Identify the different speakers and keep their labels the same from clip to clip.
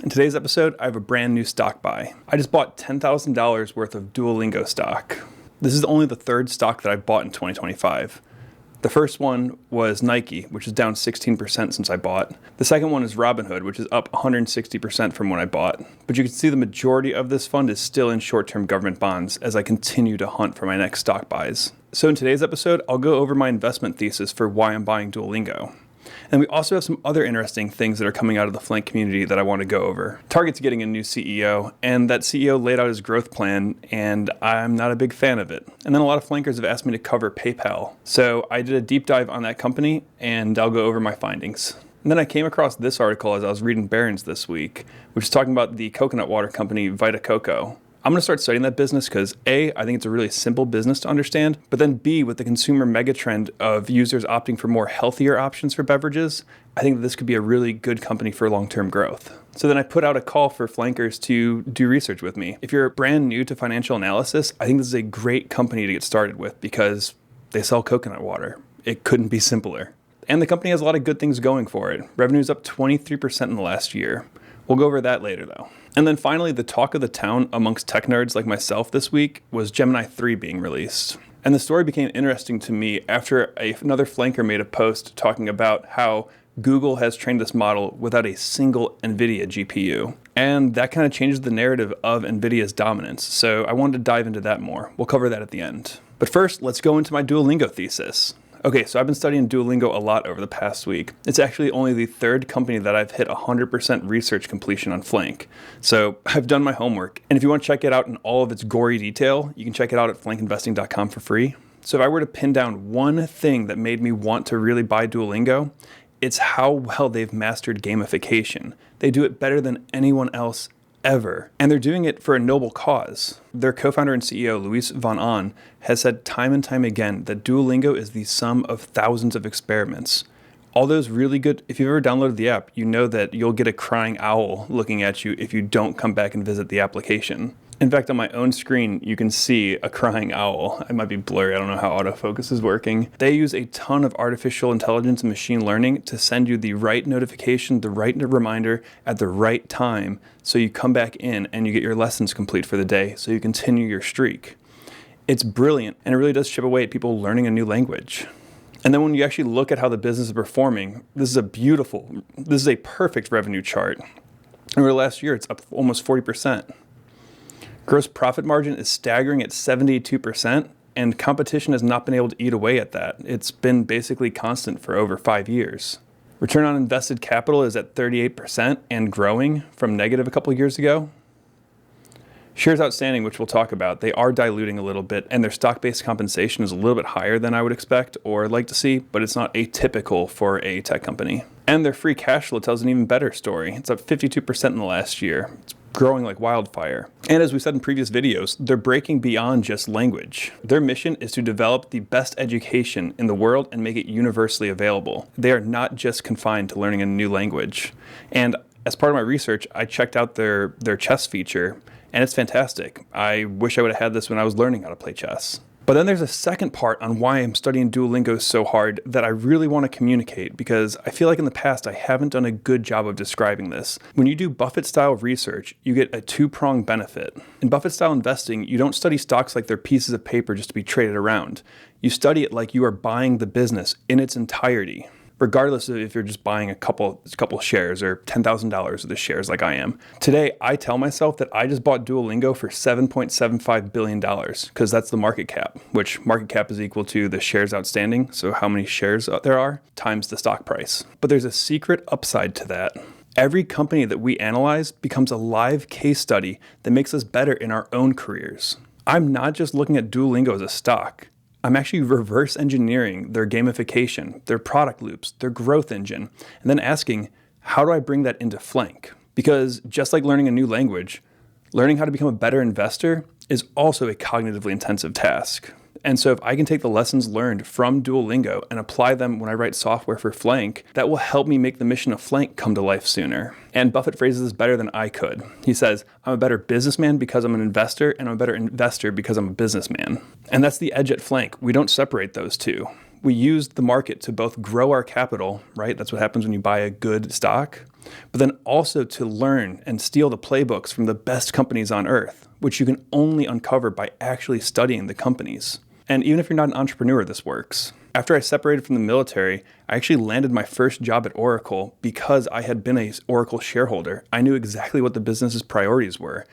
Speaker 1: In today's episode, I have a brand new stock buy. I just bought $10,000 worth of Duolingo stock. This is only the third stock that I bought in 2025. The first one was Nike, which is down 16% since I bought. The second one is Robinhood, which is up 160% from when I bought. But you can see the majority of this fund is still in short-term government bonds as I continue to hunt for my next stock buys. So in today's episode, I'll go over my investment thesis for why I'm buying Duolingo. And we also have some other interesting things that are coming out of the Flink community that I want to go over. Target's getting a new CEO, and that CEO laid out his growth plan, and I'm not a big fan of it. And then a lot of Flankers have asked me to cover PayPal. So I did a deep dive on that company, and I'll go over my findings. And then I came across this article as I was reading Barron's this week, which is talking about the coconut water company Vita Coco. I'm going to start studying that business because A, I think it's a really simple business to understand, but then B, with the consumer megatrend of users opting for more healthier options for beverages, I think that this could be a really good company for long-term growth. So then I put out a call for Flankers to do research with me. If you're brand new to financial analysis, I think this is a great company to get started with because they sell coconut water. It couldn't be simpler. And the company has a lot of good things going for it. Revenue's up 23% in the last year. We'll go over that later though. And then finally, the talk of the town amongst tech nerds like myself this week was Gemini 3 being released. And the story became interesting to me after another flanker made a post talking about how Google has trained this model without a single NVIDIA GPU. And that kind of changes the narrative of NVIDIA's dominance. So I wanted to dive into that more. We'll cover that at the end. But first, let's go into my Duolingo thesis. Okay, so I've been studying Duolingo a lot over the past week. It's actually only the third company that I've hit 100% research completion on Flink. So I've done my homework. And if you want to check it out in all of its gory detail, you can check it out at flankinvesting.com for free. So if I were to pin down one thing that made me want to really buy Duolingo, it's how well they've mastered gamification. They do it better than anyone else ever. And they're doing it for a noble cause. Their co-founder and CEO, Luis von Ahn, has said time and time again that Duolingo is the sum of thousands of experiments. All those really good, if you've ever downloaded the app, you know that you'll get a crying owl looking at you if you don't come back and visit the application. In fact, on my own screen, you can see a crying owl. It might be blurry. I don't know how autofocus is working. They use a ton of artificial intelligence and machine learning to send you the right notification, the right reminder at the right time. So you come back in and you get your lessons complete for the day. So you continue your streak. It's brilliant. And it really does chip away at people learning a new language. And then when you actually look at how the business is performing, this is a perfect revenue chart. Over the last year, it's up almost 40%. Gross profit margin is staggering at 72%, and competition has not been able to eat away at that. It's been basically constant for over 5 years. Return on invested capital is at 38% and growing from negative a couple of years ago. Shares outstanding, which we'll talk about, they are diluting a little bit, and their stock-based compensation is a little bit higher than I would expect or like to see, but it's not atypical for a tech company. And their free cash flow tells an even better story. It's up 52% in the last year. It's growing like wildfire. And as we said in previous videos, they're breaking beyond just language. Their mission is to develop the best education in the world and make it universally available. They are not just confined to learning a new language. And as part of my research, I checked out their chess feature, and it's fantastic. I wish I would have had this when I was learning how to play chess. But then there's a second part on why I'm studying Duolingo so hard that I really want to communicate, because I feel like in the past I haven't done a good job of describing this. When you do Buffett-style research, you get a two-pronged benefit. In Buffett-style investing, you don't study stocks like they're pieces of paper just to be traded around. You study it like you are buying the business in its entirety, regardless of if you're just buying a couple shares or $10,000 of the shares like I am. Today, I tell myself that I just bought Duolingo for $7.75 billion because that's the market cap, which market cap is equal to the shares outstanding, so how many shares there are, times the stock price. But there's a secret upside to that. Every company that we analyze becomes a live case study that makes us better in our own careers. I'm not just looking at Duolingo as a stock. I'm actually reverse engineering their gamification, their product loops, their growth engine, and then asking, how do I bring that into Flink? Because just like learning a new language, learning how to become a better investor is also a cognitively intensive task. And so if I can take the lessons learned from Duolingo and apply them when I write software for Flink, that will help me make the mission of Flink come to life sooner. And Buffett phrases this better than I could. He says, I'm a better businessman because I'm an investor, and I'm a better investor because I'm a businessman. And that's the edge at Flink. We don't separate those two. We use the market to both grow our capital, right? That's what happens when you buy a good stock, but then also to learn and steal the playbooks from the best companies on earth, which you can only uncover by actually studying the companies. And even if you're not an entrepreneur, this works. After I separated from the military, I actually landed my first job at Oracle because I had been an Oracle shareholder. I knew exactly what the business's priorities were,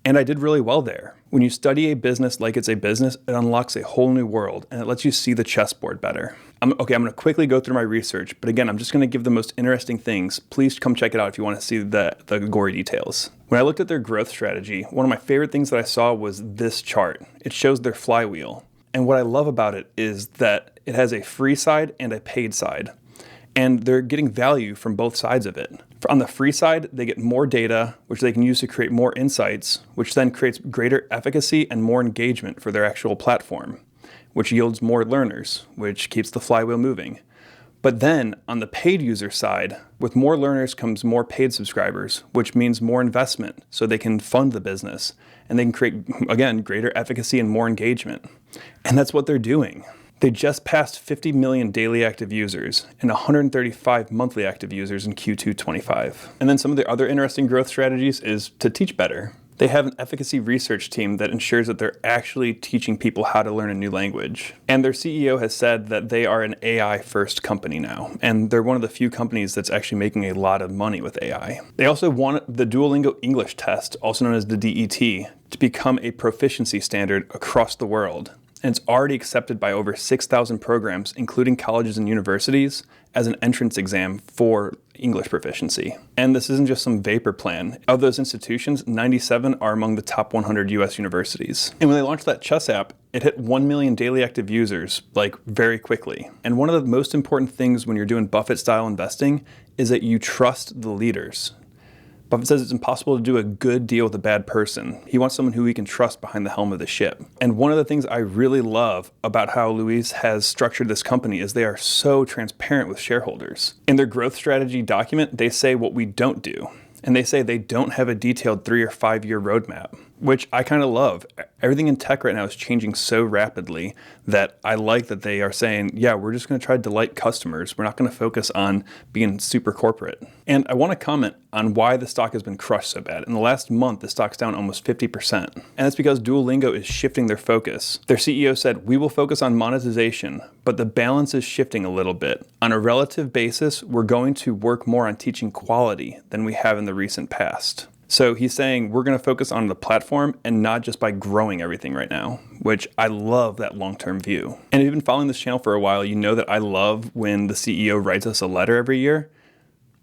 Speaker 1: and I did really well there. When you study a business like it's a business, it unlocks a whole new world, and it lets you see the chessboard better. I'm going to quickly go through my research, but again, I'm just going to give the most interesting things. Please come check it out if you want to see the gory details. When I looked at their growth strategy, one of my favorite things that I saw was this chart. It shows their flywheel. And what I love about it is that it has a free side and a paid side. And they're getting value from both sides of it. On the free side, they get more data, which they can use to create more insights, which then creates greater efficacy and more engagement for their actual platform, which yields more learners, which keeps the flywheel moving. But then on the paid user side, with more learners comes more paid subscribers, which means more investment so they can fund the business and they can create, again, greater efficacy and more engagement. And that's what they're doing. They just passed 50 million daily active users and 135 monthly active users in Q2 25. And then some of the other interesting growth strategies is to teach better. They have an efficacy research team that ensures that they're actually teaching people how to learn a new language. And their CEO has said that they are an AI-first company now, and they're one of the few companies that's actually making a lot of money with AI. They also want the Duolingo English test, also known as the DET, to become a proficiency standard across the world. And it's already accepted by over 6,000 programs, including colleges and universities, as an entrance exam for English proficiency. And this isn't just some vapor plan. Of those institutions, 97 are among the top 100 US universities. And when they launched that chess app, it hit 1 million daily active users, very quickly. And one of the most important things when you're doing Buffett-style investing is that you trust the leaders. Buffett says it's impossible to do a good deal with a bad person. He wants someone who he can trust behind the helm of the ship. And one of the things I really love about how Luis has structured this company is they are so transparent with shareholders. In their growth strategy document, they say what we don't do. And they say they don't have a detailed 3 or 5 year roadmap, which I kind of love. Everything in tech right now is changing so rapidly that I like that they are saying, yeah, we're just going to try to delight customers. We're not going to focus on being super corporate. And I want to comment on why the stock has been crushed so bad. In the last month, the stock's down almost 50%. And that's because Duolingo is shifting their focus. Their CEO said, we will focus on monetization, but the balance is shifting a little bit. On a relative basis, we're going to work more on teaching quality than we have in the recent past. So he's saying we're going to focus on the platform and not just by growing everything right now, which I love that long-term view. And if you've been following this channel for a while, you know that I love when the CEO writes us a letter every year.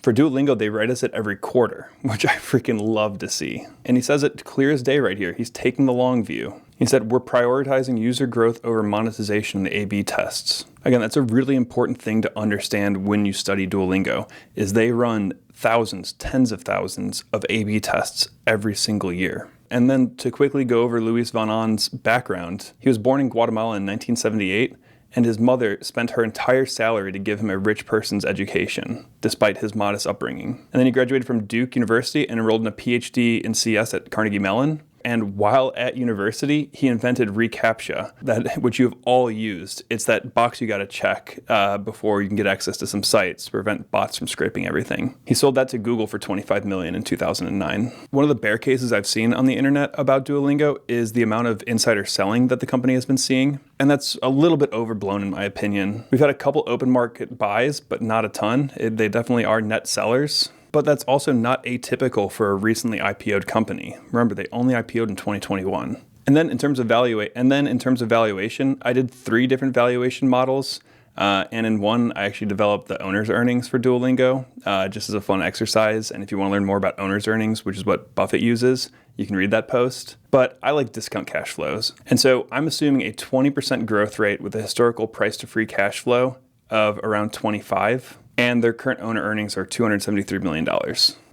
Speaker 1: For Duolingo, they write us it every quarter, which I freaking love to see. And he says it clear as day right here. He's taking the long view. He said, we're prioritizing user growth over monetization in the A/B tests. Again, that's a really important thing to understand when you study Duolingo, is they run thousands, tens of thousands of A/B tests every single year. And then to quickly go over Luis von Ahn's background, he was born in Guatemala in 1978, and his mother spent her entire salary to give him a rich person's education, despite his modest upbringing. And then he graduated from Duke University and enrolled in a PhD in CS at Carnegie Mellon. And while at university, he invented reCAPTCHA, which you've all used. It's that box you got to check before you can get access to some sites to prevent bots from scraping everything. He sold that to Google for $25 million in 2009. One of the bear cases I've seen on the internet about Duolingo is the amount of insider selling that the company has been seeing. And that's a little bit overblown in my opinion. We've had a couple open market buys, but not a ton. They definitely are net sellers. But that's also not atypical for a recently IPO'd company. Remember, they only IPO'd in 2021. And then in terms of valuation, I did 3 different valuation models. And in one, I actually developed the owner's earnings for Duolingo, just as a fun exercise. And if you want to learn more about owner's earnings, which is what Buffett uses, you can read that post. But I like discount cash flows. And so I'm assuming a 20% growth rate with a historical price to free cash flow of around 25. And their current owner earnings are $273 million.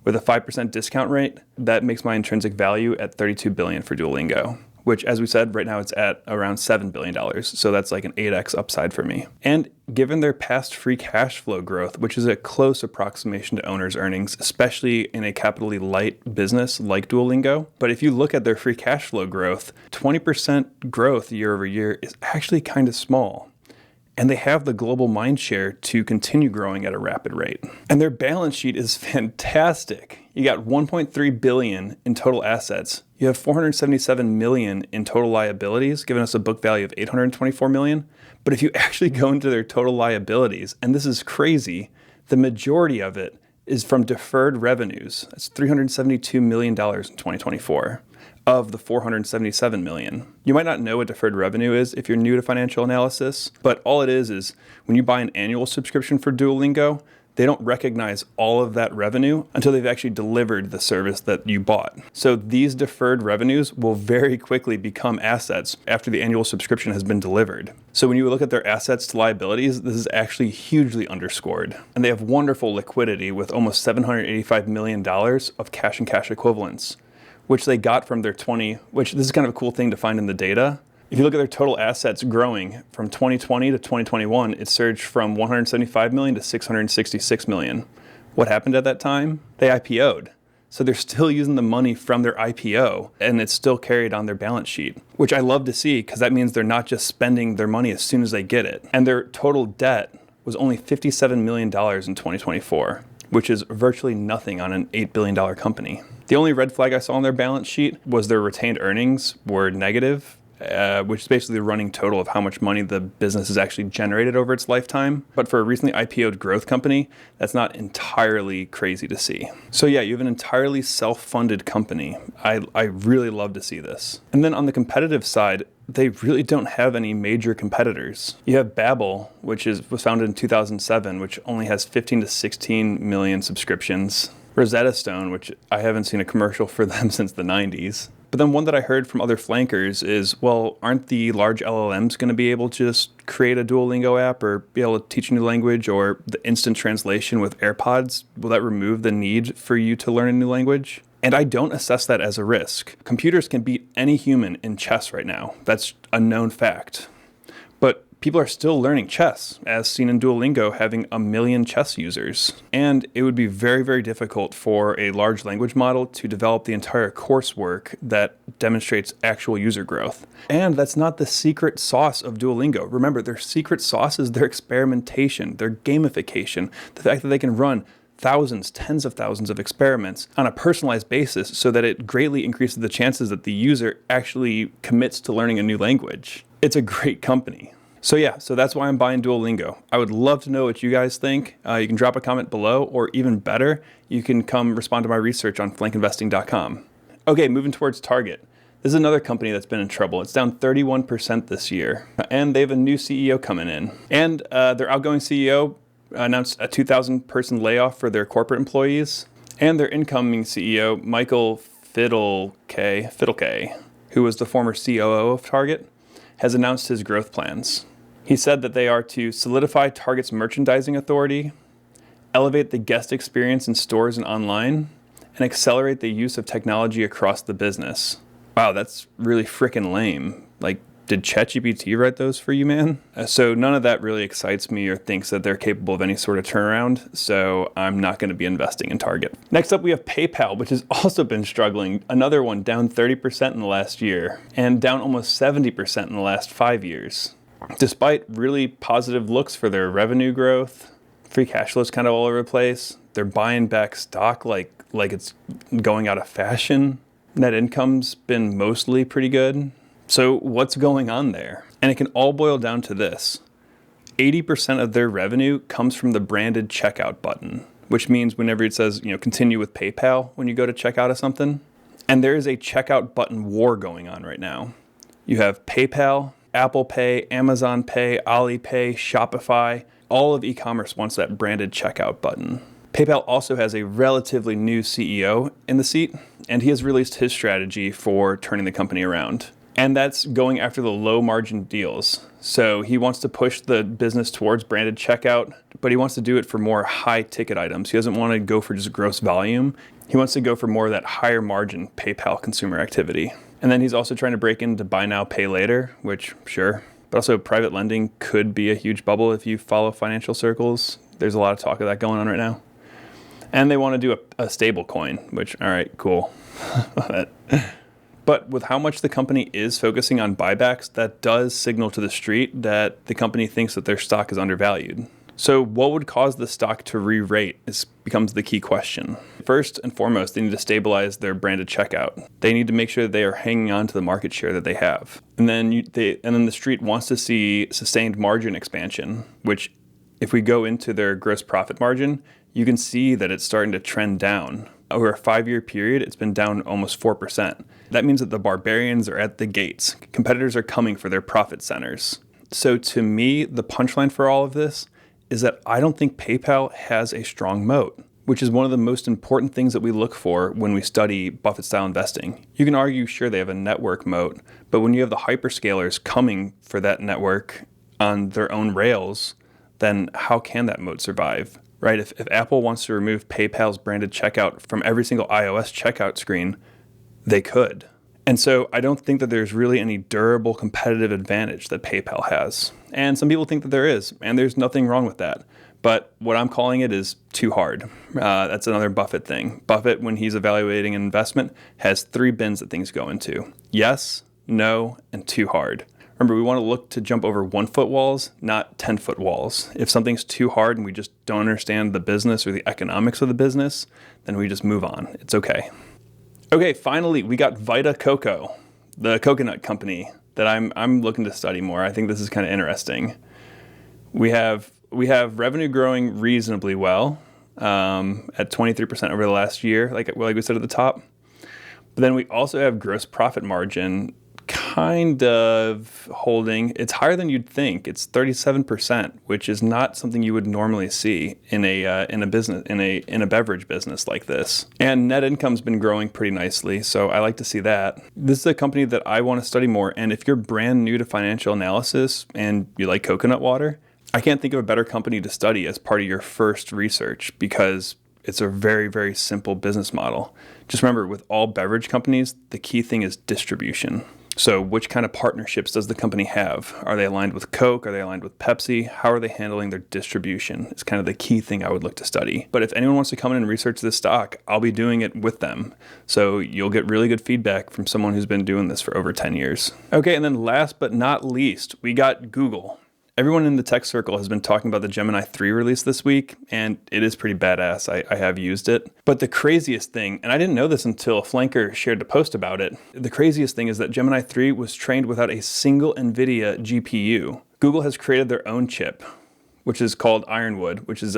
Speaker 1: With a 5% discount rate, that makes my intrinsic value at $32 billion for Duolingo, which, as we said, right now it's at around $7 billion. So that's like an 8x upside for me. And given their past free cash flow growth, which is a close approximation to owner's earnings, especially in a capitally light business like Duolingo. But if you look at their free cash flow growth, 20% growth year over year is actually kind of small. and they have the global mind share to continue growing at a rapid rate. And their balance sheet is fantastic. You got 1.3 billion in total assets. You have 477 million in total liabilities, giving us a book value of 824 million. But if you actually go into their total liabilities, and this is crazy, the majority of it is from deferred revenues. That's $372 million in 2024 of the 477 million. You might not know what deferred revenue is if you're new to financial analysis, but all it is when you buy an annual subscription for Duolingo, they don't recognize all of that revenue until they've actually delivered the service that you bought. So these deferred revenues will very quickly become assets after the annual subscription has been delivered. So when you look at their assets to liabilities, this is actually hugely underscored. And they have wonderful liquidity with almost $785 million of cash and cash equivalents, which they got from their which this is kind of a cool thing to find in the data. If you look at their total assets growing from 2020 to 2021, it surged from 175 million to 666 million. What happened at that time? They IPO'd. So they're still using the money from their IPO, and it's still carried on their balance sheet, which I love to see because that means they're not just spending their money as soon as they get it. And their total debt was only $57 million in 2024, which is virtually nothing on an $8 billion company. The only red flag I saw on their balance sheet was their retained earnings were negative, which is basically the running total of how much money the business has actually generated over its lifetime. But for a recently IPO'd growth company, that's not entirely crazy to see. So yeah, you have an entirely self-funded company. I really love to see this. And then on the competitive side, they really don't have any major competitors. You have Babbel, which was founded in 2007, which only has 15 to 16 million subscriptions. Rosetta Stone, which I haven't seen a commercial for them since the 90s. But then one that I heard from other flankers is, well, aren't the large LLMs going to be able to just create a Duolingo app or be able to teach a new language, or the instant translation with AirPods? Will that remove the need for you to learn a new language? And I don't assess that as a risk. Computers can beat any human in chess right now. That's a known fact. But people are still learning chess, as seen in Duolingo having 1 million chess users. And it would be very, very difficult for a large language model to develop the entire coursework that demonstrates actual user growth. And that's not the secret sauce of Duolingo. Remember, their secret sauce is their experimentation, their gamification, the fact that they can run thousands, tens of thousands of experiments on a personalized basis so that it greatly increases the chances that the user actually commits to learning a new language. It's a great company. So yeah, so that's why I'm buying Duolingo. I would love to know what you guys think. You can drop a comment below, or even better, you can come respond to my research on flankinvesting.com. Okay, moving towards Target. This is another company that's been in trouble. It's down 31% this year, and they have a new CEO coming in. And their outgoing CEO announced a 2,000-person layoff for their corporate employees. And their incoming CEO, Michael Fidelke, who was the former COO of Target, has announced his growth plans. He said that they are to solidify Target's merchandising authority, elevate the guest experience in stores and online, and accelerate the use of technology across the business. Wow, that's really freaking lame. Like, did ChatGPT write those for you, man? So none of that really excites me or thinks that they're capable of any sort of turnaround, so I'm not going to be investing in Target. Next up, we have PayPal, which has also been struggling. Another one down 30% in the last year, and down almost 70% in the last 5 years. Despite really positive looks for their revenue growth, free cash flow is kind of all over the place. They're buying back stock like it's going out of fashion. Net income's been mostly pretty good. So what's going on there? And it can all boil down to this. 80% of their revenue comes from the branded checkout button, which means whenever it says, continue with PayPal when you go to check out of something. And there is a checkout button war going on right now. You have PayPal, Apple Pay, Amazon Pay, Alipay, Shopify. All of e-commerce wants that branded checkout button. PayPal also has a relatively new CEO in the seat, and he has released his strategy for turning the company around. And that's going after the low margin deals. So he wants to push the business towards branded checkout, but he wants to do it for more high ticket items. He doesn't want to go for just gross volume. He wants to go for more of that higher margin PayPal consumer activity. And then he's also trying to break into buy now, pay later, which sure. But also private lending could be a huge bubble if you follow financial circles. There's a lot of talk of that going on right now. And they want to do a stable coin, which, all right, cool. But with how much the company is focusing on buybacks, that does signal to the street that the company thinks that their stock is undervalued. So what would cause the stock to re-rate becomes the key question. First and foremost, they need to stabilize their branded checkout. They need to make sure that they are hanging on to the market share that they have. And then the street wants to see sustained margin expansion, which if we go into their gross profit margin, you can see that it's starting to trend down. Over a 5-year period, it's been down almost 4%. That means that the barbarians are at the gates. Competitors are coming for their profit centers. So to me, the punchline for all of this is that I don't think PayPal has a strong moat, which is one of the most important things that we look for when we study Buffett-style investing. You can argue, sure, they have a network moat, but when you have the hyperscalers coming for that network on their own rails, then how can that moat survive, right? If Apple wants to remove PayPal's branded checkout from every single iOS checkout screen, they could. And so I don't think that there's really any durable competitive advantage that PayPal has. And some people think that there is, and there's nothing wrong with that. But what I'm calling it is too hard. That's another Buffett thing. Buffett, when he's evaluating an investment, has 3 bins that things go into. Yes, no, and too hard. Remember, we want to look to jump over 1-foot walls, not 10-foot walls. If something's too hard and we just don't understand the business or the economics of the business, then we just move on. It's okay. Okay, finally, we got Vita Coco, the coconut company that I'm looking to study more. I think this is kind of interesting. We have revenue growing reasonably well at 23% over the last year, like we said at the top. But then we also have gross profit margin kind of holding. It's higher than you'd think. It's 37%, which is not something you would normally see in a business in a beverage business like this. And net income's been growing pretty nicely, so I like to see that. This is a company that I want to study more, and if you're brand new to financial analysis and you like coconut water, I can't think of a better company to study as part of your first research because it's a very, very simple business model. Just remember, with all beverage companies, the key thing is distribution. So which kind of partnerships does the company have? Are they aligned with Coke? Are they aligned with Pepsi? How are they handling their distribution? It's kind of the key thing I would look to study. But if anyone wants to come in and research this stock, I'll be doing it with them. So you'll get really good feedback from someone who's been doing this for over 10 years. Okay, and then last but not least, we got Google. Everyone in the tech circle has been talking about the Gemini 3 release this week, and it is pretty badass. I have used it. But the craziest thing, and I didn't know this until a flanker shared a post about it, the craziest thing is that Gemini 3 was trained without a single NVIDIA GPU. Google has created their own chip, which is called Ironwood, which uses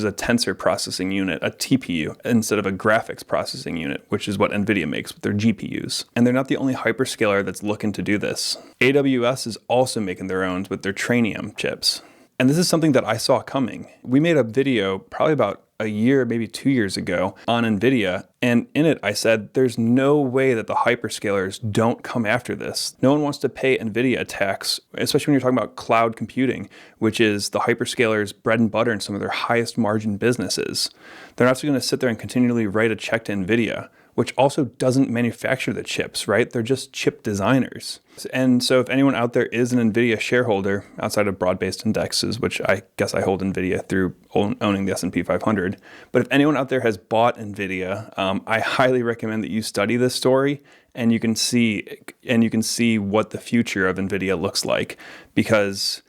Speaker 1: a tensor processing unit, a TPU, instead of a graphics processing unit, which is what NVIDIA makes with their GPUs. And they're not the only hyperscaler that's looking to do this. AWS is also making their own with their Trainium chips. And this is something that I saw coming. We made a video probably about a year, maybe 2 years ago on NVIDIA. And in it, I said, there's no way that the hyperscalers don't come after this. No one wants to pay NVIDIA a tax, especially when you're talking about cloud computing, which is the hyperscalers' bread and butter in some of their highest margin businesses. They're not just going to sit there and continually write a check to NVIDIA, which also doesn't manufacture the chips, right? They're just chip designers. And so if anyone out there is an NVIDIA shareholder outside of broad-based indexes, which I guess I hold NVIDIA through owning the S&P 500, but if anyone out there has bought NVIDIA, I highly recommend that you study this story and you can see what the future of NVIDIA looks like, because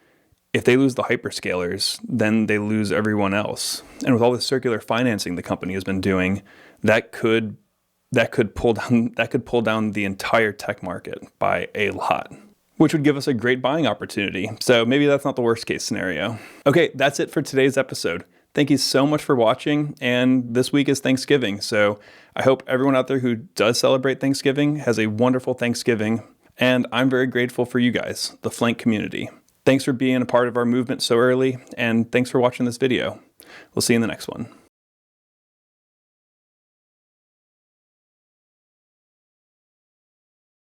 Speaker 1: if they lose the hyperscalers, then they lose everyone else. And with all the circular financing the company has been doing, that could pull down the entire tech market by a lot, which would give us a great buying opportunity. So maybe that's not the worst case scenario. Okay, that's it for today's episode. Thank you so much for watching, and this week is Thanksgiving, so I hope everyone out there who does celebrate Thanksgiving has a wonderful Thanksgiving, and I'm very grateful for you guys, the Flank community. Thanks for being a part of our movement so early, and thanks for watching this video. We'll see you in the next one.